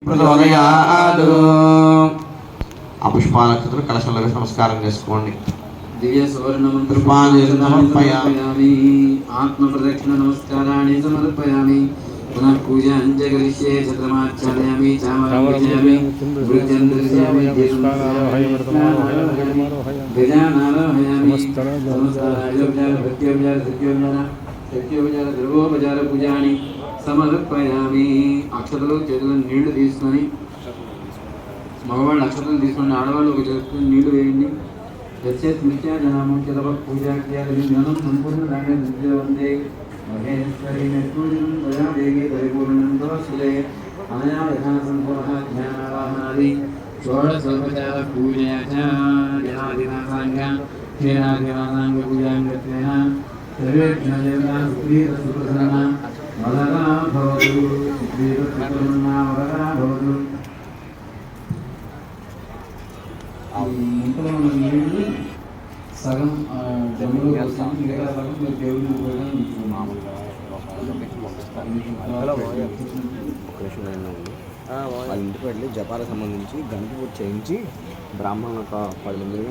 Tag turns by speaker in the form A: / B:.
A: ప్రచోదయాదు. ఆ పుష్పాలక్షతలు కలశంలో వేసి నమస్కారం చేసుకోండి.
B: దివ్య సువర్ణమంత్రం
A: సమర్పయామి.
B: ఆత్మ ప్రదక్షిణ నమస్కారాన్ని సమర్పయామి. పునః పూజాం చ కరిష్యే. చంద్రమాచార్యామి చామరామి వృత్యంద్రయామి గజానారోహయామి. నమస్కారాయోపచార భక్త్యోపచార సత్యోపచార ద్రవోపచార పూజాని సమర్పయామి. అక్షతలు చేతులు నీళ్లు తీసుకొని, మగవాళ్ళు అక్షతలు తీసుకొని ఆడవాళ్ళు ఒక చేతులు నీళ్లు వేయండి. यस्यत् मिथ्याजनामुच्यतः पूजाख्यादिज्ञानं सम्पूर्णदाने विद्यवन्ते महेश्वरीं पूजनं दया देवी परिपूर्णं तवस्ते अनया यथासम्पूर्णः ज्ञानावाहनादि षोडशोपचार पूजया च जनादिनासाङ्गां हेनादिनासाङ्गपूजां कृत्वेन सर्वेभ्यः देवताः सुप्रीतसुप्रसन्ना वरदा भवतु. सुप्रीतसुप्रसन्ना वरदा भवतु. ఇంట్లో ఉన్న నీళ్ళు సగం జమ్ములో కోసం మిగతా సగం దేవుడిని మామూలుగా
C: వాళ్ళ ఇంటికి వెళ్ళి జపాలకు సంబంధించి గణపతి పూజ చేయించి బ్రాహ్మణులకు 10 మంది